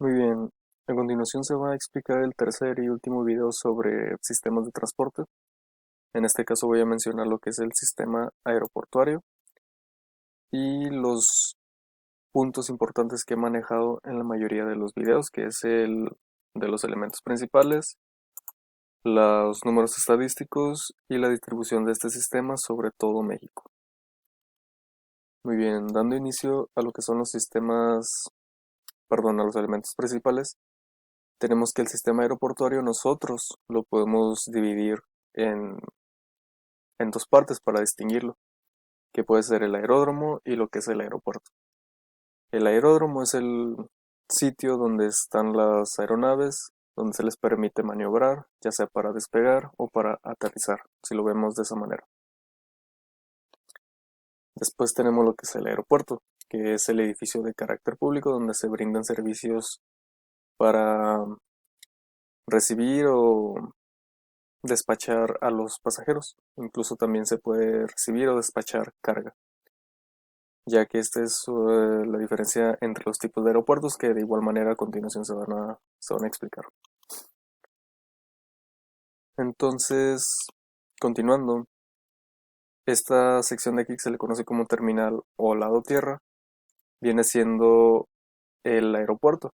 Muy bien, a continuación se va a explicar el tercer y último video sobre sistemas de transporte. En este caso voy a mencionar lo que es el sistema aeroportuario y los puntos importantes que he manejado en la mayoría de los videos, que es el de los elementos principales, los números estadísticos y la distribución de este sistema sobre todo México. Muy bien, dando inicio a lo que son los a los elementos principales. Tenemos que el sistema aeroportuario nosotros lo podemos dividir en, en dos partes para distinguirlo, que puede ser el aeródromo y lo que es el aeropuerto. El aeródromo es el sitio donde están las aeronaves, donde se les permite maniobrar, ya sea para despegar o para aterrizar, si lo vemos de esa manera. Después tenemos lo que es el aeropuerto, que es el edificio de carácter público donde se brindan servicios para recibir o despachar a los pasajeros. Incluso también se puede recibir o despachar carga, ya que esta es la diferencia entre los tipos de aeropuertos que de igual manera a continuación se van a explicar. Entonces, continuando, esta sección de aquí que se le conoce como terminal o lado tierra viene siendo el aeropuerto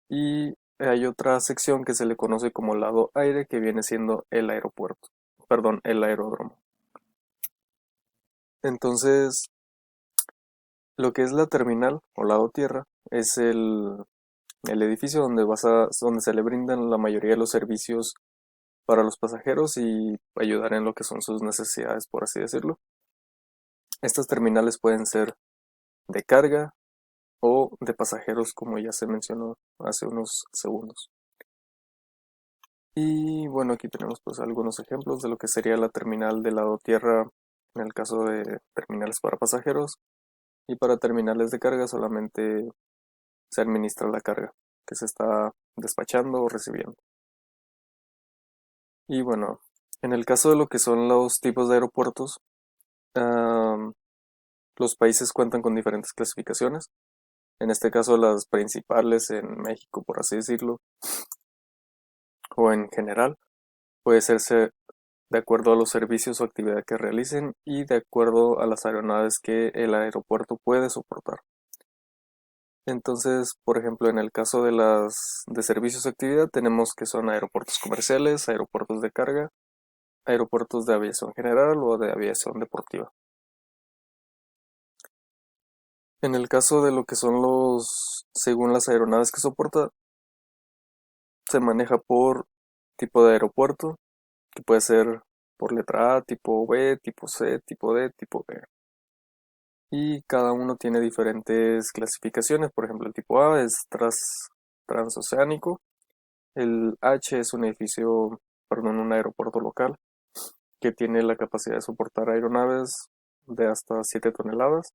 y hay otra sección que se le conoce como lado aire que viene siendo el aeropuerto, perdón, el aeródromo. Entonces, lo que es la terminal o lado tierra es el edificio donde se le brindan la mayoría de los servicios para los pasajeros y ayudar en lo que son sus necesidades, por así decirlo. Estas terminales pueden ser de carga o de pasajeros, como ya se mencionó hace unos segundos. Y bueno, aquí tenemos pues algunos ejemplos de lo que sería la terminal de lado tierra en el caso de terminales para pasajeros, y para terminales de carga solamente se administra la carga que se está despachando o recibiendo. Y bueno, en el caso de lo que son los tipos de aeropuertos, am, los países cuentan con diferentes clasificaciones. En este caso, las principales en México, por así decirlo, o en general, puede hacerse de acuerdo a los servicios o actividad que realicen y de acuerdo a las aeronaves que el aeropuerto puede soportar. Entonces, por ejemplo, en el caso de las de servicios de actividad, tenemos que son aeropuertos comerciales, aeropuertos de carga, aeropuertos de aviación general o de aviación deportiva. En el caso de lo que son según las aeronaves que soporta, se maneja por tipo de aeropuerto, que puede ser por letra A, tipo B, tipo C, tipo D, tipo B. Y cada uno tiene diferentes clasificaciones. Por ejemplo, el tipo A es transoceánico, el H es un aeropuerto local que tiene la capacidad de soportar aeronaves de hasta 7 toneladas.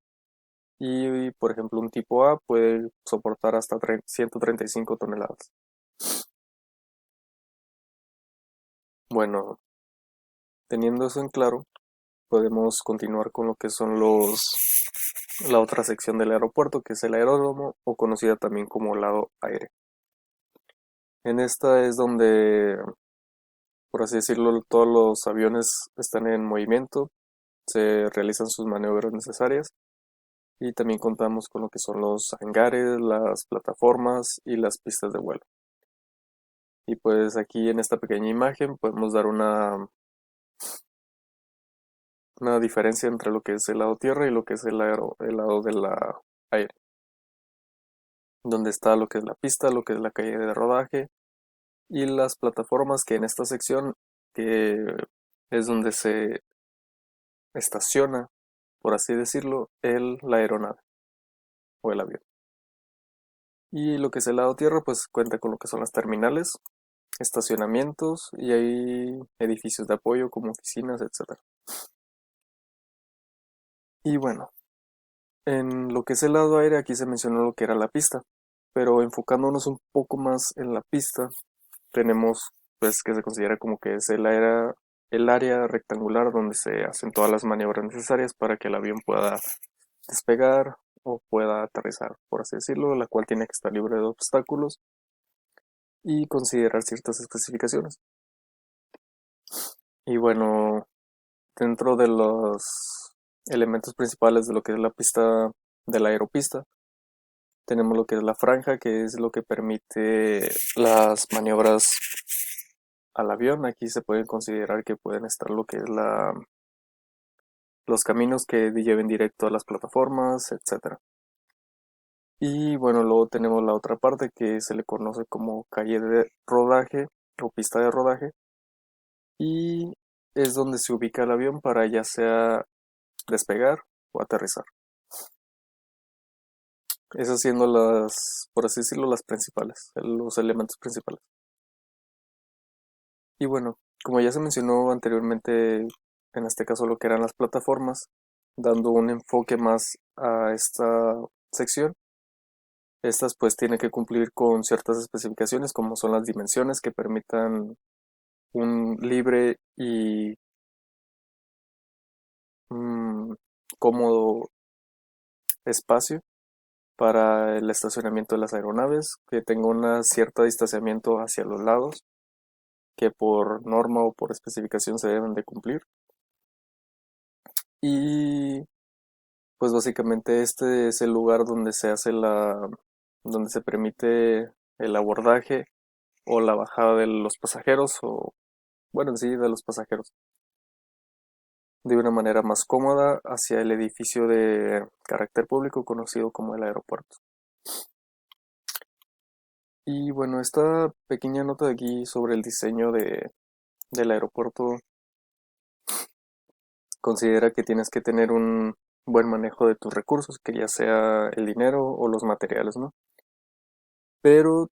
Y, por ejemplo, un tipo A puede soportar hasta 135 toneladas. Bueno, teniendo eso en claro, podemos continuar con lo que son la otra sección del aeropuerto, que es el aeródromo, o conocida también como lado aire. En esta es donde, por así decirlo, todos los aviones están en movimiento, se realizan sus maniobras necesarias y también contamos con lo que son los hangares, las plataformas y las pistas de vuelo. Y pues aquí en esta pequeña imagen podemos dar una diferencia entre lo que es el lado tierra y lo que es el lado de la aire, donde está lo que es la pista, lo que es la calle de rodaje y las plataformas, que en esta sección que es donde se estaciona, por así decirlo, la aeronave o el avión. Y lo que es el lado tierra pues cuenta con lo que son las terminales, estacionamientos y hay edificios de apoyo como oficinas, etc. Y bueno, en lo que es el lado aire aquí se mencionó lo que era la pista, pero enfocándonos un poco más en la pista, tenemos pues que se considera como que es el área rectangular donde se hacen todas las maniobras necesarias para que el avión pueda despegar o pueda aterrizar, por así decirlo, la cual tiene que estar libre de obstáculos y considerar ciertas especificaciones. Y bueno, dentro de los elementos principales de lo que es la pista, de la aeropista, tenemos lo que es la franja, que es lo que permite las maniobras al avión. Aquí se pueden considerar que pueden estar lo que es los caminos que lleven directo a las plataformas, etcétera. Y bueno, luego tenemos la otra parte que se le conoce como calle de rodaje o pista de rodaje, y es donde se ubica el avión para ya sea despegar o aterrizar. Esas siendo las, por así decirlo, las principales, los elementos principales. Y bueno, como ya se mencionó anteriormente, en este caso lo que eran las plataformas, dando un enfoque más a esta sección, estas pues tienen que cumplir con ciertas especificaciones como son las dimensiones que permitan un libre y cómodo espacio para el estacionamiento de las aeronaves, que tenga un cierto distanciamiento hacia los lados, que por norma o por especificación se deben de cumplir. Y pues básicamente este es el lugar donde se hace donde se permite el abordaje o la bajada de los pasajeros, o bueno, en sí de los pasajeros, de una manera más cómoda hacia el edificio de carácter público conocido como el aeropuerto. Y bueno, esta pequeña nota de aquí sobre el diseño del aeropuerto considera que tienes que tener un buen manejo de tus recursos, que ya sea el dinero o los materiales, ¿no? Pero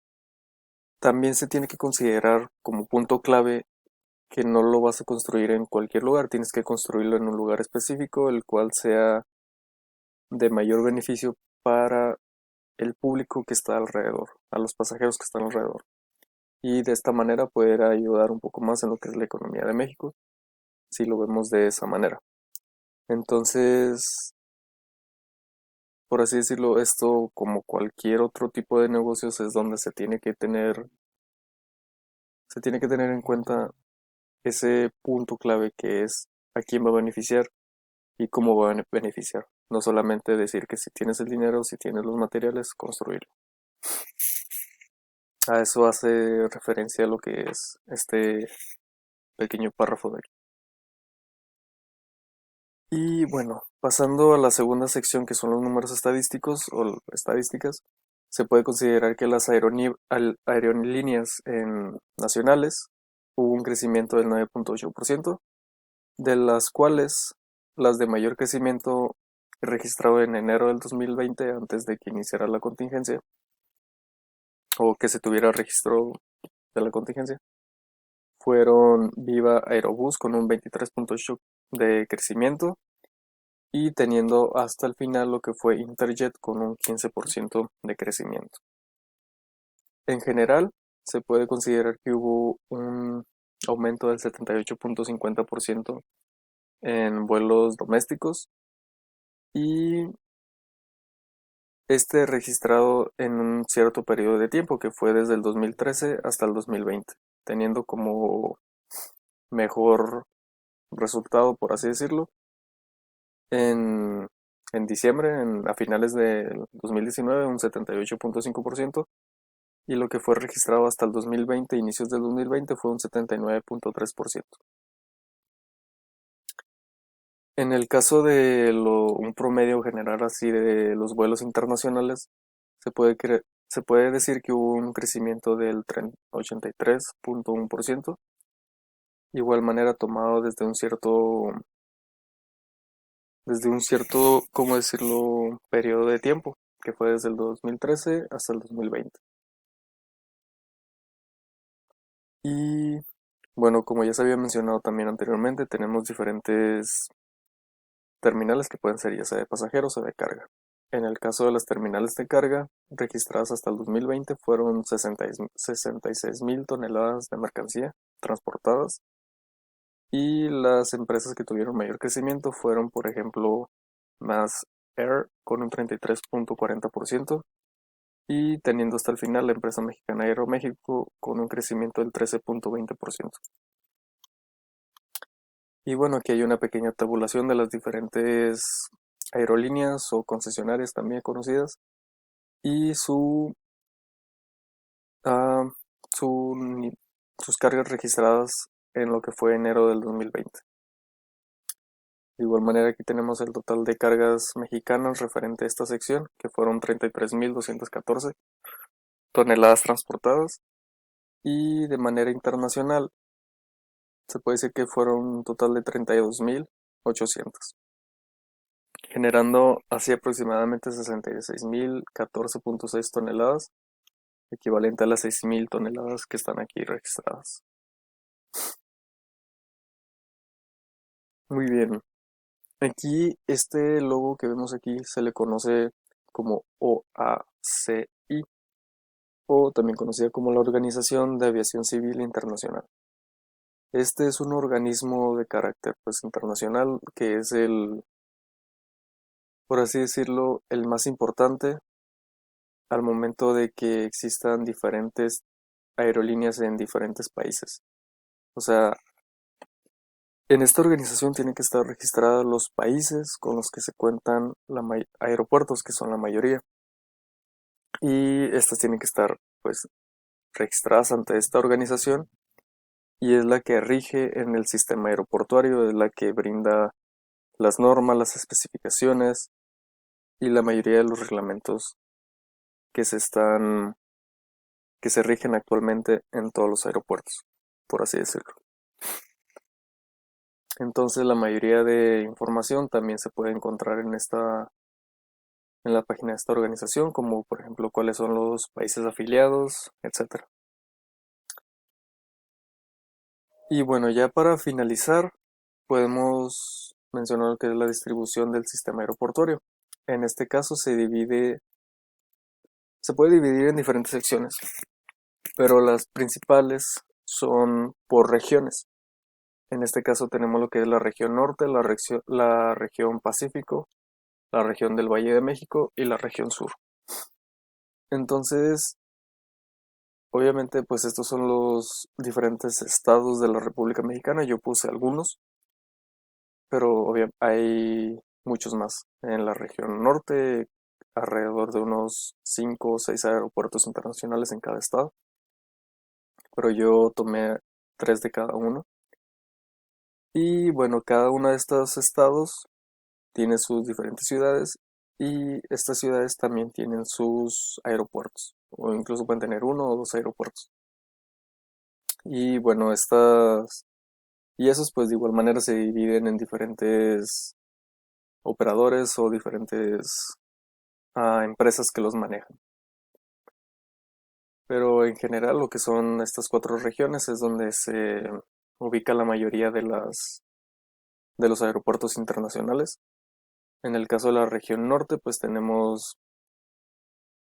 también se tiene que considerar como punto clave que no lo vas a construir en cualquier lugar, tienes que construirlo en un lugar específico, el cual sea de mayor beneficio para el público que está alrededor, a los pasajeros que están alrededor. Y de esta manera poder ayudar un poco más en lo que es la economía de México, si lo vemos de esa manera. Entonces, por así decirlo, esto como cualquier otro tipo de negocios es donde se tiene que tener en cuenta ese punto clave que es a quién va a beneficiar y cómo va a beneficiar. No solamente decir que si tienes el dinero, si tienes los materiales, construirlo. A eso hace referencia a lo que es este pequeño párrafo de aquí. Y bueno, pasando a la segunda sección que son los números estadísticos o estadísticas, se puede considerar que las aerolíneas nacionales hubo un crecimiento del 9.8%, de las cuales las de mayor crecimiento registrado en enero del 2020, antes de que iniciara la contingencia, o que se tuviera registro de la contingencia, fueron Viva Aerobús con un 23.8% de crecimiento, y teniendo hasta el final lo que fue Interjet con un 15% de crecimiento. En general, se puede considerar que hubo un aumento del 78.50% en vuelos domésticos, y este registrado en un cierto periodo de tiempo que fue desde el 2013 hasta el 2020, teniendo como mejor resultado, por así decirlo, en, en diciembre, a finales del 2019, un 78.5%, y lo que fue registrado hasta el 2020, inicios del 2020, fue un 79.3%. En el caso de un promedio general así de los vuelos internacionales, se puede decir que hubo un crecimiento del 83.1%, igual manera tomado desde un cierto, ¿cómo decirlo?, periodo de tiempo, que fue desde el 2013 hasta el 2020. Y bueno, como ya se había mencionado también anteriormente, tenemos diferentes terminales que pueden ser ya sea de pasajeros o de carga. En el caso de las terminales de carga, registradas hasta el 2020, fueron 66.000 toneladas de mercancía transportadas, y las empresas que tuvieron mayor crecimiento fueron, por ejemplo, Mass Air con un 33.40%, y teniendo hasta el final la empresa mexicana Aeroméxico con un crecimiento del 13.20%. Y bueno, aquí hay una pequeña tabulación de las diferentes aerolíneas o concesionarias también conocidas y ah, su ni- sus cargas registradas en lo que fue enero del 2020. De igual manera aquí tenemos el total de cargas mexicanas referente a esta sección, que fueron 33.214 toneladas transportadas, y de manera internacional se puede decir que fueron un total de 32.800, generando así aproximadamente 66.014.6 toneladas, equivalente a las 6.000 toneladas que están aquí registradas. Muy bien, aquí este logo que vemos aquí se le conoce como OACI, o también conocida como la Organización de Aviación Civil Internacional. Este es un organismo de carácter pues internacional que es por así decirlo, el más importante al momento de que existan diferentes aerolíneas en diferentes países. O sea, en esta organización tienen que estar registrados los países con los que se cuentan aeropuertos, que son la mayoría. Y estas tienen que estar pues registradas ante esta organización y es la que rige en el sistema aeroportuario, es la que brinda las normas, las especificaciones y la mayoría de los reglamentos que que se rigen actualmente en todos los aeropuertos, por así decirlo. Entonces la mayoría de información también se puede encontrar en la página de esta organización, como por ejemplo cuáles son los países afiliados, etcétera. Y bueno, ya para finalizar, podemos mencionar lo que es la distribución del sistema aeroportuario. En este caso se puede dividir en diferentes secciones, pero las principales son por regiones. En este caso tenemos lo que es la región norte, la región Pacífico, la región del Valle de México y la región sur. Entonces, obviamente, pues estos son los diferentes estados de la República Mexicana. Yo puse algunos, pero hay muchos más. En la región norte, alrededor de unos 5 o 6 aeropuertos internacionales en cada estado, pero yo tomé 3 de cada uno. Y bueno, cada uno de estos estados tiene sus diferentes ciudades y estas ciudades también tienen sus aeropuertos, o incluso pueden tener uno o dos aeropuertos. Y bueno, y esos pues de igual manera se dividen en diferentes operadores o diferentes empresas que los manejan. Pero en general lo que son estas 4 regiones es donde se ubica la mayoría de los aeropuertos internacionales. En el caso de la región norte, pues tenemos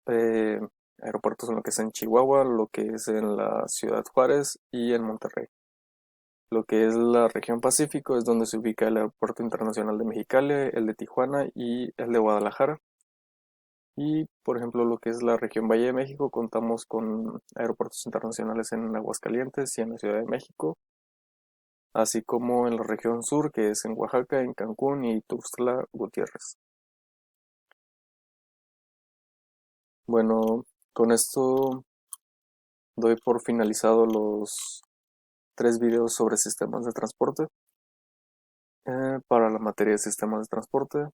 eh, aeropuertos en lo que es en Chihuahua, lo que es en la Ciudad Juárez y en Monterrey. Lo que es la región Pacífico es donde se ubica el Aeropuerto Internacional de Mexicali, el de Tijuana y el de Guadalajara. Y por ejemplo, lo que es la región Valle de México, contamos con aeropuertos internacionales en Aguascalientes y en la Ciudad de México, así como en la región sur, que es en Oaxaca, en Cancún y Tuxtla Gutiérrez. Bueno, con esto doy por finalizado los 3 videos sobre sistemas de transporte. Para la materia de sistemas de transporte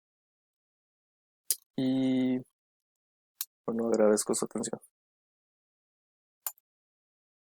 y bueno, agradezco su atención.